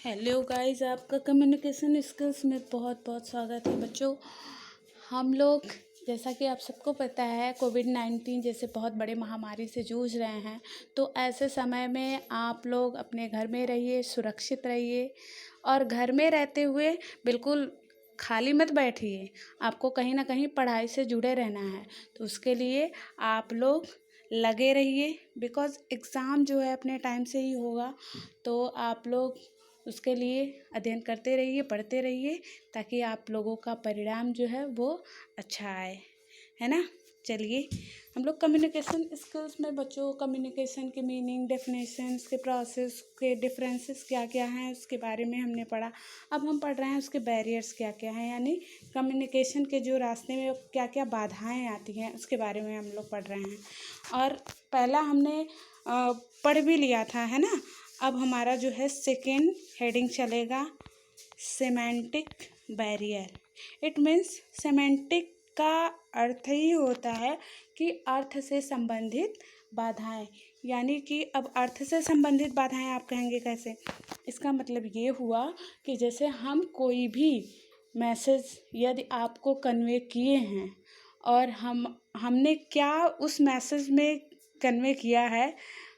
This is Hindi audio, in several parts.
हेलो गाइस, आपका कम्युनिकेशन स्किल्स में बहुत बहुत स्वागत है बच्चों। हम लोग जैसा कि आप सबको पता है कोविड-19 जैसे बहुत बड़े महामारी से जूझ रहे हैं। तो ऐसे समय में आप लोग अपने घर में रहिए, सुरक्षित रहिए और घर में रहते हुए बिल्कुल खाली मत बैठिए। आपको कहीं ना कहीं पढ़ाई से जुड़े रहना है, तो उसके लिए आप लोग लगे रहिए। बिकॉज़ एग्ज़ाम जो है अपने टाइम से ही होगा, तो आप लोग उसके लिए अध्ययन करते रहिए, पढ़ते रहिए, ताकि आप लोगों का परिणाम जो है वो अच्छा आए, है ना। चलिए, हम लोग कम्युनिकेशन स्किल्स में बच्चों कम्युनिकेशन के मीनिंग, डेफिनेशंस के प्रोसेस के डिफरेंसेस क्या क्या हैं उसके बारे में हमने पढ़ा। अब हम पढ़ रहे हैं उसके बैरियर्स क्या क्या हैं, यानी कम्युनिकेशन के जो रास्ते में क्या क्या बाधाएं आती हैं उसके बारे में हम लोग पढ़ रहे हैं। और पहला हमने पढ़ भी लिया था, है ना। अब हमारा जो है सेकेंड हेडिंग चलेगा, semantic barrier. It means semantic का अर्थ ही होता है कि अर्थ से संबंधित बाधाएं। यानी कि अब अर्थ से संबंधित बाधाएं आप कहेंगे कैसे। इसका मतलब ये हुआ कि जैसे हम कोई भी मैसेज यदि आपको कन्वे किए हैं और हमने क्या उस मैसेज में कन्वे किया है,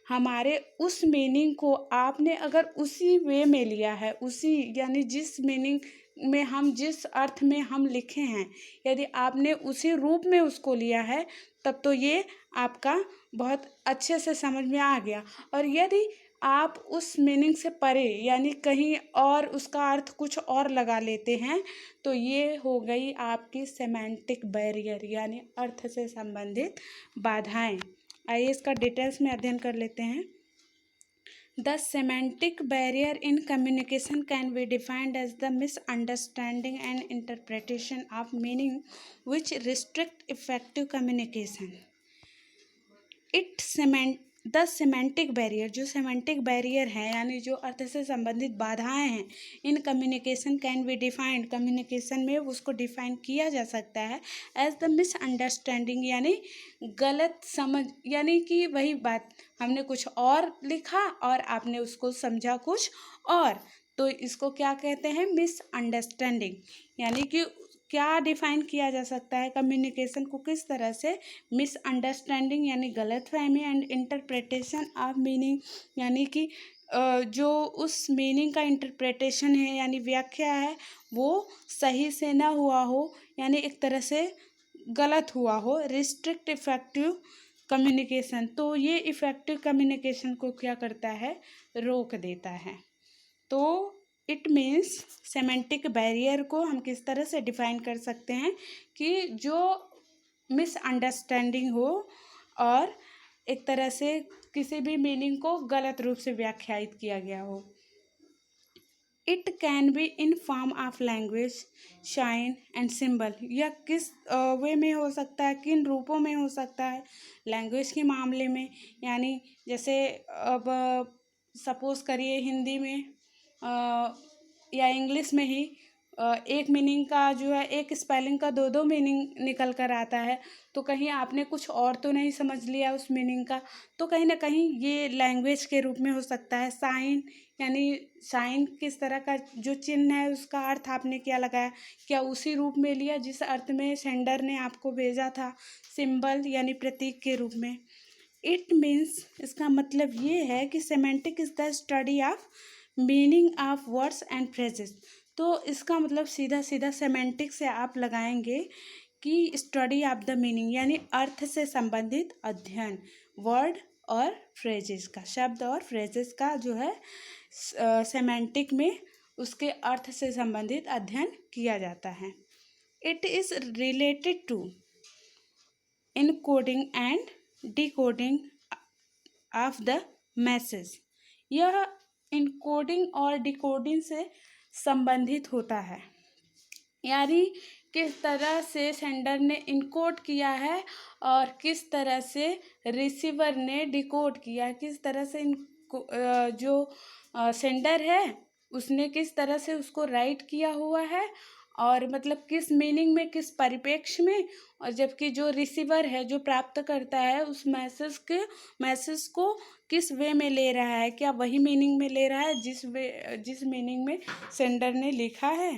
हमारे उस मीनिंग को आपने अगर उसी वे में लिया है, उसी यानी जिस मीनिंग में हम जिस अर्थ में हम लिखे हैं, यदि आपने उसी रूप में उसको लिया है, तब तो ये आपका बहुत अच्छे से समझ में आ गया। और यदि आप उस मीनिंग से परे यानी कहीं और उसका अर्थ कुछ और लगा लेते हैं, तो ये हो गई आपकी सेमेंटिक बैरियर यानी अर्थ से संबंधित बाधाएं। आइए इसका डिटेल्स में अध्ययन कर लेते हैं। The semantic barrier in communication can be defined as the misunderstanding and interpretation of meaning which restrict effective communication. The semantic barrier, जो सेमेंटिक बैरियर है यानी जो अर्थ से संबंधित बाधाएं हैं, in communication can be defined, communication में उसको डिफाइन किया जा सकता है एज द मिसअंडरस्टैंडिंग यानी गलत समझ। यानी कि वही बात, हमने कुछ और लिखा और आपने उसको समझा कुछ और, तो इसको क्या कहते हैं, मिसअंडरस्टैंडिंग। यानी कि क्या डिफाइन किया जा सकता है कम्युनिकेशन को किस तरह से, मिसअंडरस्टैंडिंग यानी गलतफहमी एंड इंटरप्रिटेशन ऑफ मीनिंग यानी कि जो उस मीनिंग का इंटरप्रिटेशन है यानी व्याख्या है वो सही से ना हुआ हो, यानी एक तरह से गलत हुआ हो। रिस्ट्रिक्ट इफेक्टिव कम्युनिकेशन, तो ये इफेक्टिव कम्युनिकेशन को क्या करता है, रोक देता है। तो इट मीन्स सेमेंटिक बैरियर को हम किस तरह से डिफाइन कर सकते हैं कि जो मिसअंडरस्टैंडिंग हो और एक तरह से किसी भी मीनिंग को गलत रूप से व्याख्यायित किया गया हो। It can be in form of language, sign and symbol. यह किस वे में हो सकता है, किन रूपों में हो सकता है। लैंग्वेज के मामले में यानी जैसे अब सपोज़ करिए हिंदी में या इंग्लिश में ही एक मीनिंग का जो है, एक स्पेलिंग का दो दो मीनिंग निकल कर आता है, तो कहीं आपने कुछ और तो नहीं समझ लिया उस मीनिंग का, तो कहीं ना कहीं ये लैंग्वेज के रूप में हो सकता है। साइन यानी साइन किस तरह का जो चिन्ह है उसका अर्थ आपने क्या लगाया, क्या उसी रूप में लिया जिस अर्थ में सेंडर ने आपको भेजा था। सिंबल यानी प्रतीक के रूप में। इट मीन्स, इसका मतलब ये है कि semantic is the study of meaning of words and phrases. तो इसका मतलब सीधा सीधा सेमेंटिक से आप लगाएंगे कि स्टडी ऑफ द मीनिंग यानी अर्थ से संबंधित अध्ययन, वर्ड और फ्रेजेस का, शब्द और फ्रेजेस का जो है सेमेंटिक में उसके अर्थ से संबंधित अध्ययन किया जाता है। It is related to encoding and decoding of the message. यह इनकोडिंग और डिकोडिंग से संबंधित होता है, यानी किस तरह से सेंडर ने इनकोड किया है और किस तरह से रिसीवर ने डिकोड किया, किस तरह से जो सेंडर है उसने किस तरह से उसको राइट किया हुआ है और मतलब किस मीनिंग में, किस परिप्रेक्ष्य में, और जबकि जो रिसीवर है, जो प्राप्त करता है, उस मैसेज को किस वे में ले रहा है, क्या वही मीनिंग में ले रहा है जिस मीनिंग में सेंडर ने लिखा है।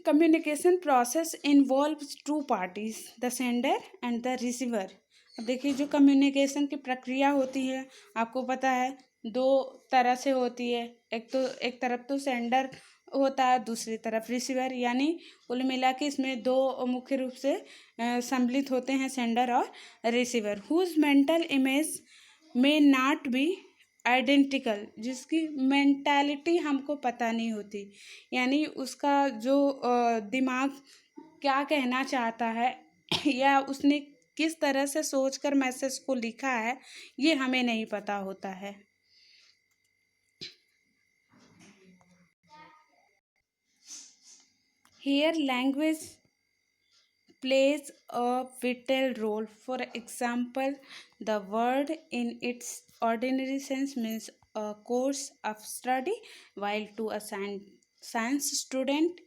Communication process involves two parties, the sender and the receiver. अब देखिए, जो कम्युनिकेशन की प्रक्रिया होती है, आपको पता है दो तरह से होती है। एक तरफ तो सेंडर होता है, दूसरी तरफ रिसीवर, यानी कुल मिला के इसमें दो मुख्य रूप से सम्मिलित होते हैं, सेंडर और receiver. Whose mental image may not be identical, जिसकी मेंटालिटी हमको पता नहीं होती, यानी उसका जो दिमाग क्या कहना चाहता है या उसने किस तरह से सोचकर मैसेज को लिखा है, ये हमें नहीं पता होता है। Here language plays a vital role. For example, the word in its ordinary sense means a course of study, while to a science student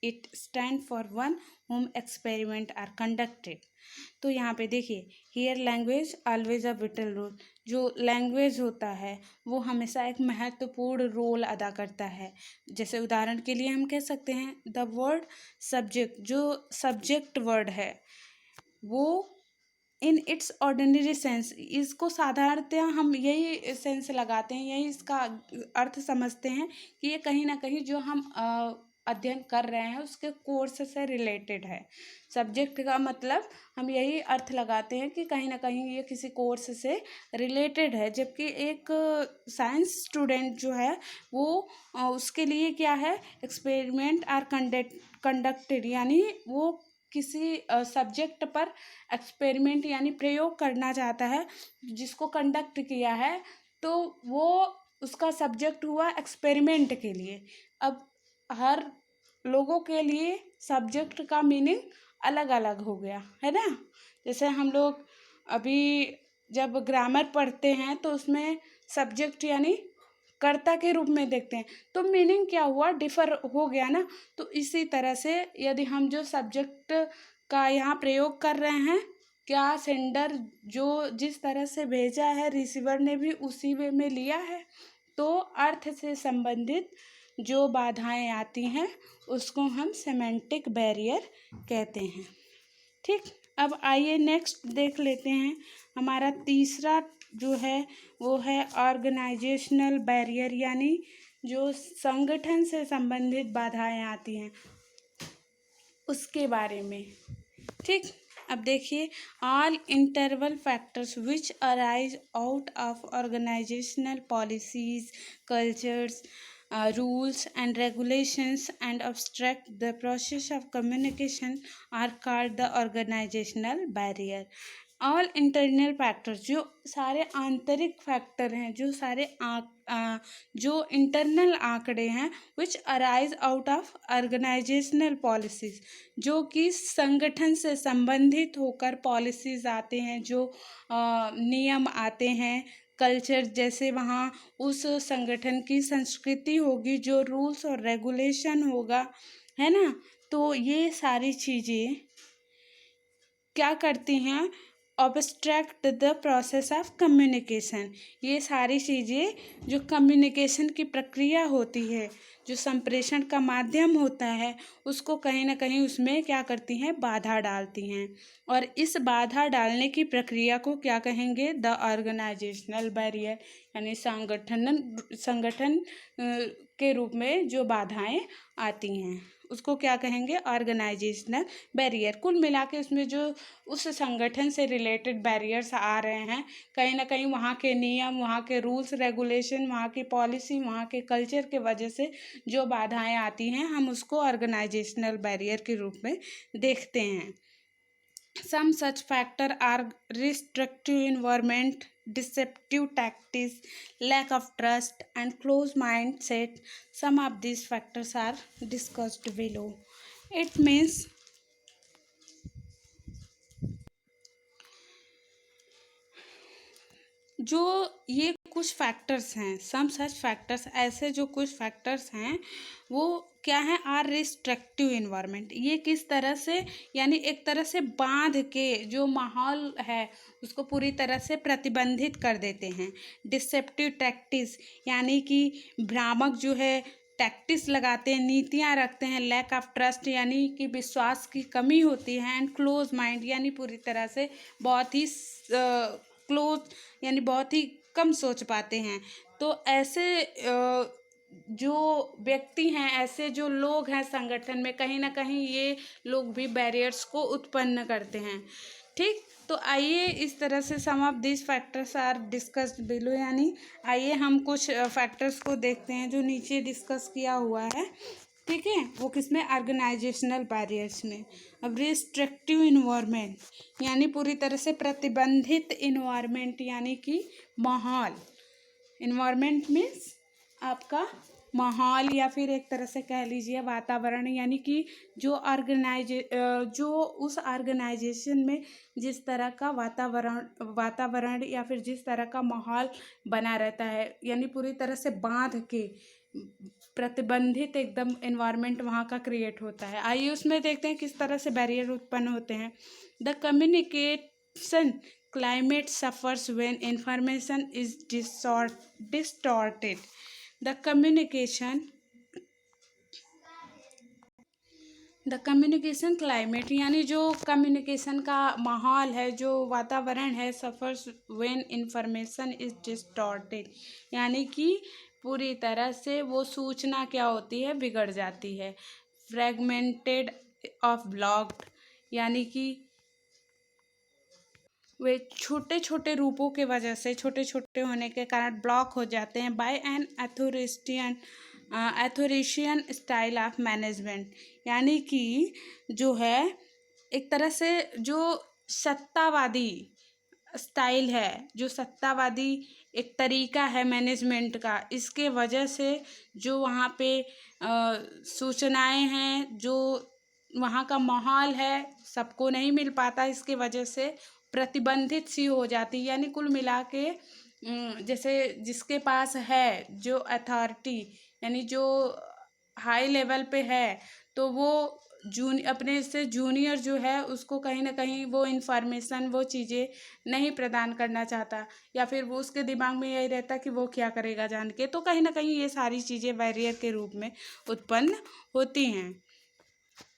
it stand for one whom experiment are conducted. तो यहाँ पे देखिए, here language always a vital role. जो लैंग्वेज होता है वो हमेशा एक महत्वपूर्ण रोल अदा करता है। जैसे उदाहरण के लिए हम कह सकते हैं द वर्ड सब्जेक्ट, जो सब्जेक्ट वर्ड है वो इन इट्स ऑर्डिनरी सेंस, इसको साधारणतः हम यही सेंस लगाते हैं, यही इसका अर्थ समझते हैं कि ये कहीं ना कहीं जो हम अध्ययन कर रहे हैं उसके कोर्स से रिलेटेड है। सब्जेक्ट का मतलब हम यही अर्थ लगाते हैं कि कहीं ना कहीं ये किसी कोर्स से रिलेटेड है। जबकि एक साइंस स्टूडेंट जो है वो उसके लिए क्या है, एक्सपेरिमेंट आर कंडक्टेड, यानी वो किसी सब्जेक्ट पर एक्सपेरिमेंट यानी प्रयोग करना चाहता है, जिसको कंडक्ट किया है, तो वो उसका सब्जेक्ट हुआ एक्सपेरिमेंट के लिए। अब हर लोगों के लिए सब्जेक्ट का मीनिंग अलग अलग हो गया है ना। जैसे हम लोग अभी जब ग्रामर पढ़ते हैं तो उसमें सब्जेक्ट यानी कर्ता के रूप में देखते हैं, तो मीनिंग क्या हुआ, डिफर हो गया ना। तो इसी तरह से यदि हम जो सब्जेक्ट का यहाँ प्रयोग कर रहे हैं, क्या सेंडर जो जिस तरह से भेजा है रिसीवर ने भी उसी वे में लिया है, तो अर्थ से संबंधित जो बाधाएं आती हैं उसको हम सेमेंटिक बैरियर कहते हैं। ठीक, अब आइए नेक्स्ट देख लेते हैं। हमारा तीसरा जो है वो है ऑर्गेनाइजेशनल बैरियर, यानी जो संगठन से संबंधित बाधाएं आती हैं उसके बारे में। ठीक, अब देखिए, all interval factors which arise out of organisational policies, cultures, rules and regulations and obstruct the process of communication are called the organizational barrier. All internal factors, जो सारे आंतरिक फैक्टर हैं, जो सारे जो इंटरनल आंकड़े हैं, which arise out of organisational policies, जो कि संगठन से संबंधित होकर पॉलिसीज आते हैं, जो नियम आते हैं, कल्चर, जैसे वहाँ उस संगठन की संस्कृति होगी, जो रूल्स और रेगुलेशन होगा, है ना। तो ये सारी चीज़ें क्या करती हैं, obstruct the process of communication. ये सारी चीज़ें जो कम्युनिकेशन की प्रक्रिया होती है, जो संप्रेषण का माध्यम होता है, उसको कहीं ना कहीं उसमें क्या करती हैं, बाधा डालती हैं। और इस बाधा डालने की प्रक्रिया को क्या कहेंगे, द ऑर्गेनाइजेशनल बैरियर, यानी संगठन के रूप में जो बाधाएं आती हैं उसको क्या कहेंगे, ऑर्गेनाइजेशनल बैरियर। कुल मिला के उसमें जो उस संगठन से रिलेटेड बैरियर्स आ रहे हैं, कहीं ना कहीं वहाँ के नियम, वहाँ के रूल्स रेगुलेशन, वहाँ की पॉलिसी, वहाँ के कल्चर के वजह से जो बाधाएं आती हैं, हम उसको ऑर्गेनाइजेशनल बैरियर के रूप में देखते हैं। Some such factors are restrictive environment, deceptive tactics, lack of trust, and closed mindset. Some of these factors are discussed below. It means जो ये कुछ फैक्टर्स हैं, सम सच फैक्टर्स, ऐसे जो कुछ फैक्टर्स हैं वो क्या हैं, आर रिस्ट्रिक्टिव इन्वायरमेंट। ये किस तरह से, यानी एक तरह से बांध के जो माहौल है उसको पूरी तरह से प्रतिबंधित कर देते हैं। डिसेप्टिव टैक्टिस, यानी कि भ्रामक जो है टैक्टिस लगाते हैं, नीतियाँ रखते हैं। लैक ऑफ ट्रस्ट, यानी कि विश्वास की कमी होती है। एंड क्लोज माइंड, यानी पूरी तरह से बहुत ही क्लोज, यानी बहुत ही कम सोच पाते हैं। तो ऐसे जो व्यक्ति हैं, ऐसे जो लोग हैं संगठन में, कहीं ना कहीं ये लोग भी बैरियर्स को उत्पन्न करते हैं। ठीक, तो आइए इस तरह से some of this factors are discussed below, यानी आइए हम कुछ फैक्टर्स को देखते हैं जो नीचे डिस्कस किया हुआ है। ठीक है, वो किसमें, ऑर्गेनाइजेशनल बैरियर्स में। अब रिस्ट्रिक्टिव इन्वायरमेंट, यानी पूरी तरह से प्रतिबंधित इन्वायरमेंट, यानी कि माहौल। इन्वायरमेंट मीन्स आपका माहौल, या फिर एक तरह से कह लीजिए वातावरण, यानी कि जो जो उस ऑर्गेनाइजेशन में जिस तरह का वातावरण या फिर जिस तरह का माहौल बना रहता है, यानी पूरी तरह से बांध के प्रतिबंधित एकदम एनवायरनमेंट वहाँ का क्रिएट होता है। आइए उसमें देखते हैं किस तरह से बैरियर उत्पन्न होते हैं। The communication climate suffers when information is distorted. The communication climate, यानी जो कम्युनिकेशन का माहौल है, जो वातावरण है, suffers when information is distorted, यानी कि पूरी तरह से वो सूचना क्या होती है, बिगड़ जाती है। फ्रेगमेंटेड ऑफ ब्लॉक्ड, यानी कि वे छोटे छोटे रूपों के वजह से, छोटे छोटे होने के कारण ब्लॉक हो जाते हैं। By an authoritarian style of management, यानी कि जो है एक तरह से जो सत्तावादी स्टाइल है, जो सत्तावादी एक तरीका है मैनेजमेंट का, इसके वजह से जो वहाँ पे सूचनाएं हैं, जो वहाँ का माहौल है, सबको नहीं मिल पाता। इसके वजह से प्रतिबंधित सी हो जाती, यानी कुल मिला के जैसे जिसके पास है जो अथॉरिटी, यानी जो हाई लेवल पे है, तो वो अपने से जूनियर जो है उसको कहीं ना कहीं वो इन्फॉर्मेशन, वो चीज़ें नहीं प्रदान करना चाहता, या फिर वो उसके दिमाग में यही रहता कि वो क्या करेगा जान के। तो कहीं ना कहीं ये सारी चीज़ें बैरियर के रूप में उत्पन्न होती हैं।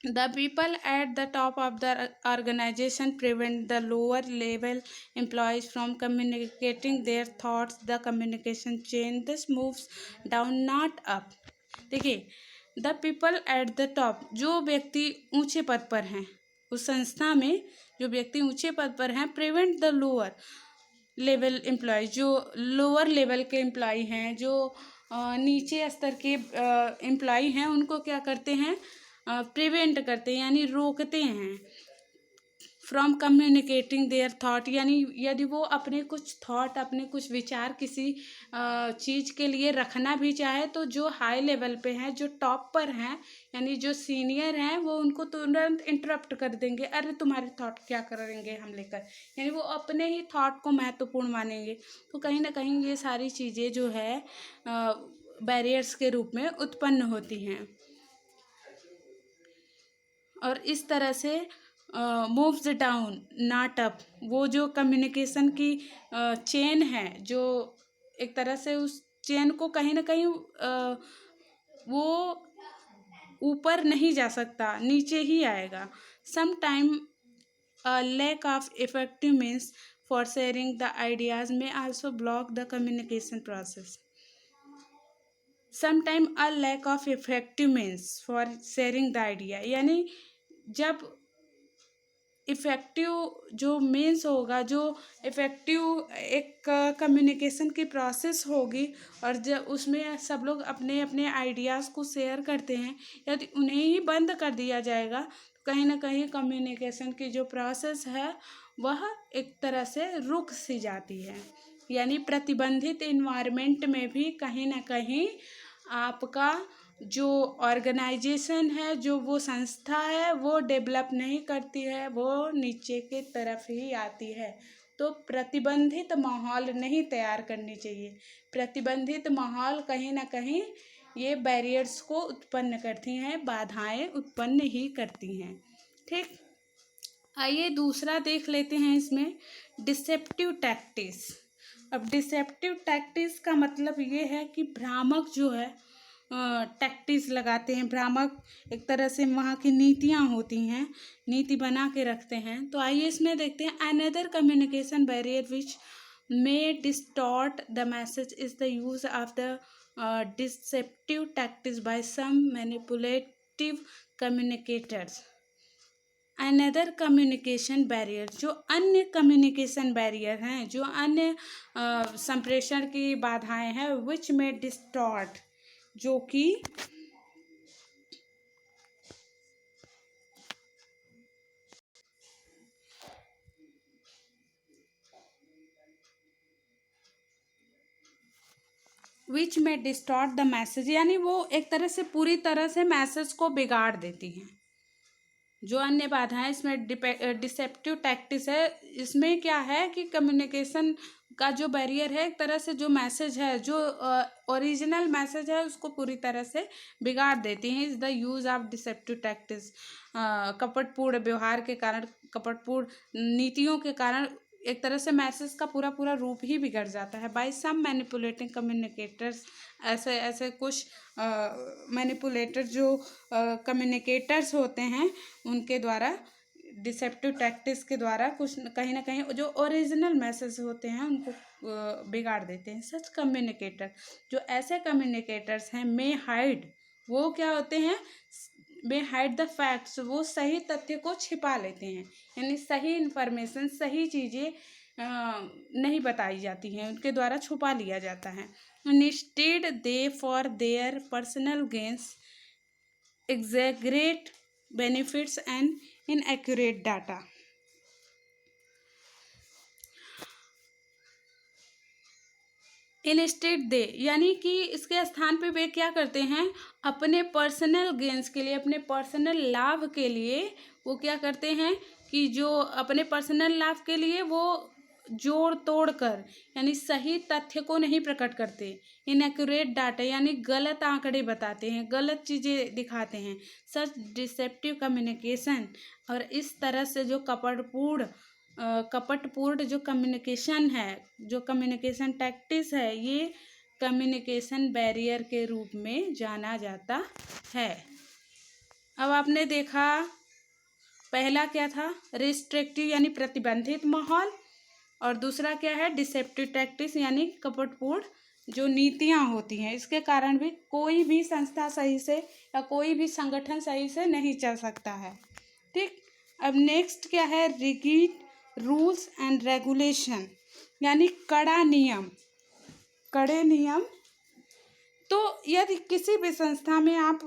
The people at the top of the organization prevent the lower level employees from communicating their thoughts. The communication chain this moves down, not up. देखिए, the people at the top, जो व्यक्ति ऊंचे पद पर हैं उस संस्था में, जो व्यक्ति ऊंचे पद पर हैं, prevent the lower level employ, जो लोअर लेवल के एम्प्लॉय हैं, जो नीचे स्तर के एम्प्लॉय हैं, उनको क्या करते हैं, प्रिवेंट करते हैं, यानी रोकते हैं। फ्रॉम कम्युनिकेटिंग देयर थॉट, यानी यदि वो अपने कुछ थॉट, अपने कुछ विचार किसी चीज़ के लिए रखना भी चाहे, तो जो हाई लेवल पे हैं, जो टॉप पर हैं, यानी जो सीनियर हैं, वो उनको तुरंत इंटरप्ट कर देंगे। अरे तुम्हारे थॉट क्या करेंगे हम लेकर, यानी वो अपने ही थॉट को महत्वपूर्ण मानेंगे। तो कहीं ना कहीं ये सारी चीज़ें जो है बैरियर्स के रूप में उत्पन्न होती हैं। और इस तरह से मूव्स डाउन नॉट अप, वो जो कम्युनिकेशन की चेन है, जो एक तरह से उस चेन को कहीं ना कहीं वो ऊपर नहीं जा सकता, नीचे ही आएगा। Some time lack of effective means for sharing the ideas may also block the communication process. Sometime a lack of effective means for sharing the idea, यानी जब इफ़ेक्टिव जो मीन्स होगा, जो इफ़ेक्टिव एक कम्युनिकेशन की प्रोसेस होगी, और जब उसमें सब लोग अपने अपने आइडियाज़ को शेयर करते हैं, यदि उन्हें ही बंद कर दिया जाएगा, तो कहीं ना कहीं कम्युनिकेशन की जो प्रोसेस है वह एक तरह से रुक सी जाती है। यानी प्रतिबंधित इन्वायरमेंट में भी कहीं ना कहीं आपका जो ऑर्गेनाइजेशन है, जो वो संस्था है, वो डेवलप नहीं करती है, वो नीचे की तरफ ही आती है, तो प्रतिबंधित माहौल नहीं तैयार करनी चाहिए। प्रतिबंधित माहौल कहीं ना कहीं ये बैरियर्स को उत्पन्न करती हैं, बाधाएं उत्पन्न ही करती हैं। ठीक, आइए दूसरा देख लेते हैं इसमें, डिसेप्टिव टैक्टिस। अब डिसेप्टिव टैक्टिस का मतलब ये है कि भ्रामक जो है टैक्टिस लगाते हैं, भ्रामक एक तरह से वहाँ की नीतियाँ होती हैं, नीति बना के रखते हैं। तो आइए इसमें देखते हैं, another communication barrier which may distort the message is the use of the deceptive tactics by some manipulative communicators. Another communication barrier, जो अन्य कम्युनिकेशन बैरियर हैं, जो अन्य संप्रेषण की बाधाएं हैं, विच में डिस्टॉर्ट, जो कि विच में डिस्टॉर्ट द मैसेज, यानी वो एक तरह से पूरी तरह से मैसेज को बिगाड़ देती हैं। जो अन्य बाधाएं इसमें डिसेप्टिव टैक्टिस है, इसमें क्या है कि कम्युनिकेशन का जो बैरियर है, एक तरह से जो मैसेज है, जो ओरिजिनल मैसेज है, उसको पूरी तरह से बिगाड़ देती हैं। Is the use of deceptive tactics, कपटपूर्ण व्यवहार के कारण, कपटपूर्ण नीतियों के कारण एक तरह से मैसेज का पूरा पूरा रूप ही बिगड़ जाता है। बाय सम मैनिपुलेटिंग कम्युनिकेटर्स, ऐसे ऐसे कुछ मैनिपुलेटर जो कम्युनिकेटर्स होते हैं, उनके द्वारा, डिसेप्टिव टैक्टिस के द्वारा कुछ कहीं ना कहीं जो ओरिजिनल मैसेज होते हैं उनको बिगाड़ देते हैं। सच कम्युनिकेटर, जो ऐसे कम्युनिकेटर्स हैं, मे हाइड, वो क्या होते हैं, मे हाइड द फैक्ट्स, वो सही तथ्य को छिपा लेते हैं, यानी सही इन्फॉर्मेशन, सही चीज़ें नहीं बताई जाती हैं, उनके द्वारा छुपा लिया जाता है। Instead they for their personal gains exaggerate benefits and inaccurate data। Instead they, यानी कि इसके स्थान पे वे क्या करते हैं, अपने पर्सनल गेन्स के लिए, अपने पर्सनल लाभ के लिए वो क्या करते हैं कि जो अपने पर्सनल लाभ के लिए वो जोड़ तोड़ कर, यानी सही तथ्य को नहीं प्रकट करते। इनएक्यूरेट डाटा, यानी गलत आंकड़े बताते हैं, गलत चीज़ें दिखाते हैं। सच डिसेप्टिव कम्युनिकेशन, और इस तरह से जो कपटपूर्ण जो कम्युनिकेशन है, जो कम्युनिकेशन टैक्टिस है, ये कम्युनिकेशन बैरियर के रूप में जाना जाता है। अब आपने देखा पहला क्या था, रिस्ट्रिक्टिव यानी प्रतिबंधित माहौल, और दूसरा क्या है, डिसेप्टिव टैक्टिस यानी कपटपूर्ण जो नीतियाँ होती हैं, इसके कारण भी कोई भी संस्था सही से या कोई भी संगठन सही से नहीं चल सकता है। ठीक, अब नेक्स्ट क्या है, रिगिड रूल्स एंड रेगुलेशन, यानी कड़ा नियम, कड़े नियम। तो यदि किसी भी संस्था में, आप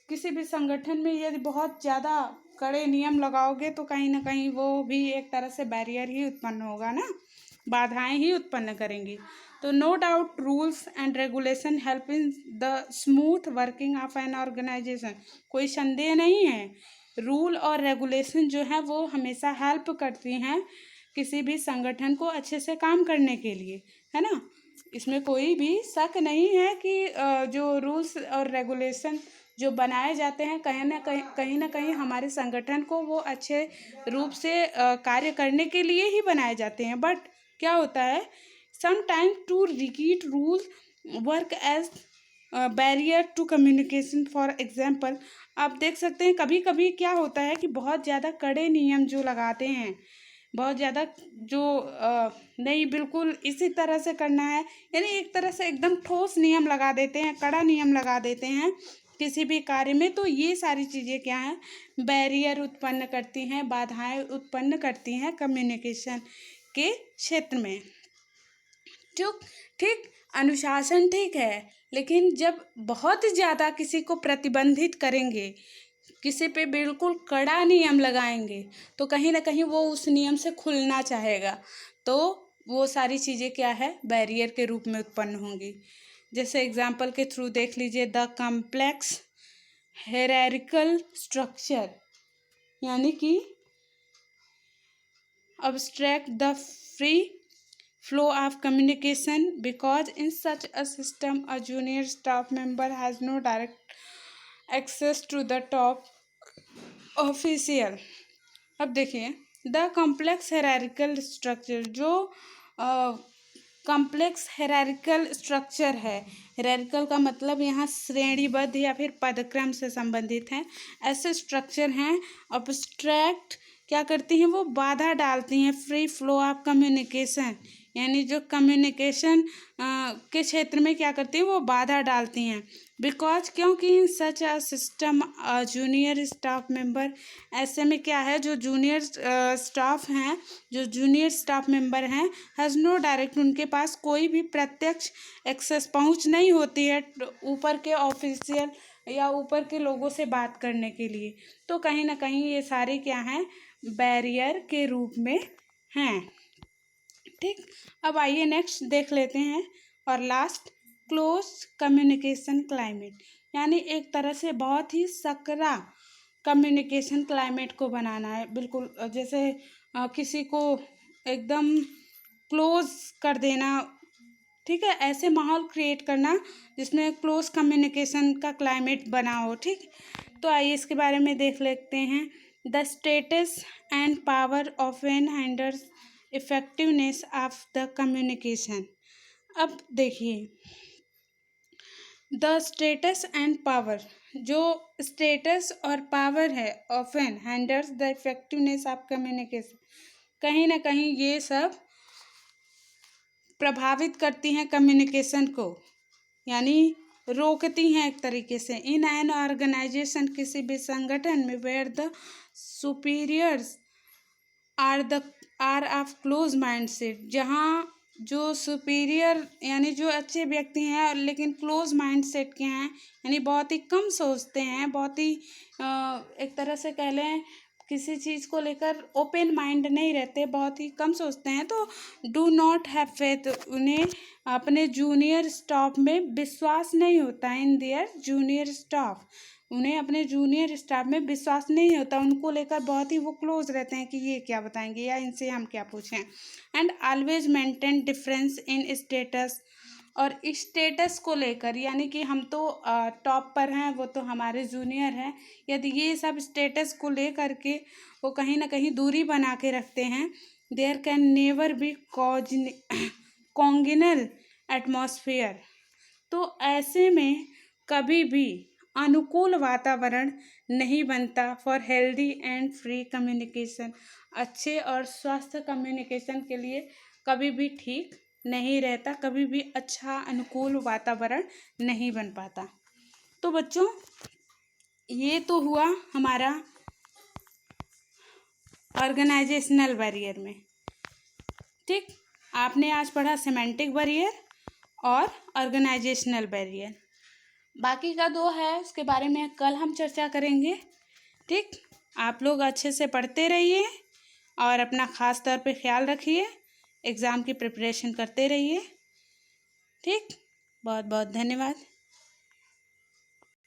किसी भी संगठन में यदि बहुत ज़्यादा कड़े नियम लगाओगे तो कहीं ना कहीं वो भी एक तरह से बैरियर ही उत्पन्न होगा ना, बाधाएं ही उत्पन्न करेंगी। तो no doubt rules and regulation help in the smooth working of an organisation, कोई संदेह नहीं है, रूल और रेगुलेशन जो है वो हमेशा हेल्प करती हैं किसी भी संगठन को अच्छे से काम करने के लिए, है ना। इसमें कोई भी शक नहीं है कि जो रूल्स और रेगुलेशन जो बनाए जाते हैं कहीं ना कहीं हमारे संगठन को वो अच्छे रूप से कार्य करने के लिए ही बनाए जाते हैं। बट क्या होता है, sometime too rigid rule work as barrier to communication. For example, आप देख सकते हैं कभी कभी क्या होता है कि बहुत ज़्यादा कड़े नियम जो लगाते हैं, बहुत ज़्यादा जो नहीं बिल्कुल इसी तरह से करना है, यानी एक तरह से एकदम ठोस नियम लगा देते हैं, कड़ा नियम लगा देते हैं किसी भी कार्य में। तो ये सारी चीज़ें क्या हैं, बैरियर उत्पन्न करती हैं, बाधाएं उत्पन्न करती हैं कम्युनिकेशन के क्षेत्र में। ठीक, अनुशासन ठीक है, लेकिन जब बहुत ज़्यादा किसी को प्रतिबंधित करेंगे, किसी पे बिल्कुल कड़ा नियम लगाएंगे, तो कहीं ना कहीं वो उस नियम से खुलना चाहेगा, तो वो सारी चीज़ें क्या है, बैरियर के रूप में उत्पन्न होंगी। जैसे एग्जाम्पल के थ्रू देख लीजिए, द कॉम्प्लेक्स हायरार्किकल स्ट्रक्चर, यानी कि obstruct the free flow of communication because in such a system a junior staff member has no direct access to the top official। अब देखिए द कॉम्प्लेक्स हेरारिकल स्ट्रक्चर, जो कॉम्प्लेक्स हेरारिकल स्ट्रक्चर है, हेरारिकल का मतलब यहाँ श्रेणीबद्ध या फिर पदक्रम से संबंधित है, ऐसे स्ट्रक्चर हैं ऑब्स्ट्रैक्ट क्या करती हैं, वो बाधा डालती हैं फ्री फ्लो ऑफ कम्युनिकेशन, यानी जो कम्युनिकेशन के क्षेत्र में क्या करती हैं, वो बाधा डालती हैं। बिकॉज क्योंकि in such a system junior staff member, ऐसे में क्या है, जो जूनियर स्टाफ हैं, जो जूनियर स्टाफ मेंबर हैं, हैज़ नो डायरेक्ट, उनके पास कोई भी प्रत्यक्ष एक्सेस पहुंच नहीं होती है ऊपर के ऑफिशियल या ऊपर के लोगों से बात करने के लिए। तो कहीं ना कहीं ये सारे क्या हैं, बैरियर के रूप में हैं। ठीक, अब आइए नेक्स्ट देख लेते हैं। और लास्ट, क्लोज कम्युनिकेशन क्लाइमेट, यानी एक तरह से बहुत ही सकरा कम्युनिकेशन क्लाइमेट को बनाना है। बिल्कुल जैसे किसी को एकदम क्लोज कर देना, ठीक है, ऐसे माहौल क्रिएट करना जिसमें क्लोज कम्युनिकेशन का क्लाइमेट बना हो। ठीक, तो आइए इसके बारे में देख लेते हैं। The status and power of an handles effectiveness of the communication. अब देखिए द स्टेटस एंड पावर, जो स्टेटस और पावर है of an handles the effectiveness of communication, कहीं ना कहीं ये सब प्रभावित करती हैं कम्युनिकेशन को, यानी रोकती हैं एक तरीके से। इन एन ऑर्गेनाइजेशन, किसी भी संगठन में, where the superiors are of close mind set, जहाँ जो सुपीरियर यानी जो अच्छे व्यक्ति हैं लेकिन क्लोज माइंड सेट के हैं, यानी बहुत ही कम सोचते हैं, बहुत ही एक तरह से कह लें किसी चीज़ को लेकर ओपन माइंड नहीं रहते, बहुत ही कम सोचते हैं, तो डू नॉट हैव फेथ, उन्हें अपने जूनियर स्टाफ में विश्वास नहीं होता है। इन देयर जूनियर स्टाफ, उन्हें अपने जूनियर स्टाफ में विश्वास नहीं होता, उनको लेकर बहुत ही वो क्लोज रहते हैं कि ये क्या बताएंगे या इनसे हम क्या पूछें। And always maintain difference in status, और स्टेटस को लेकर, यानी कि हम तो टॉप पर हैं, वो तो हमारे जूनियर हैं, यदि ये सब स्टेटस को लेकर के वो कहीं ना कहीं दूरी बना के रखते हैं, there can never be congenial atmosphere, तो ऐसे में कभी भी अनुकूल वातावरण नहीं बनता for healthy and free communication, अच्छे और स्वस्थ कम्युनिकेशन के लिए कभी भी ठीक नहीं रहता, कभी भी अच्छा अनुकूल वातावरण नहीं बन पाता। तो बच्चों ये तो हुआ हमारा ऑर्गेनाइजेशनल बैरियर में। ठीक, आपने आज पढ़ा सिमेंटिक बैरियर और ऑर्गेनाइजेशनल बैरियर, बाकी का दो है उसके बारे में कल हम चर्चा करेंगे। ठीक, आप लोग अच्छे से पढ़ते रहिए और अपना ख़ास तौर पे ख्याल रखिए, एग्ज़ाम की प्रिपरेशन करते रहिए। ठीक, बहुत बहुत धन्यवाद।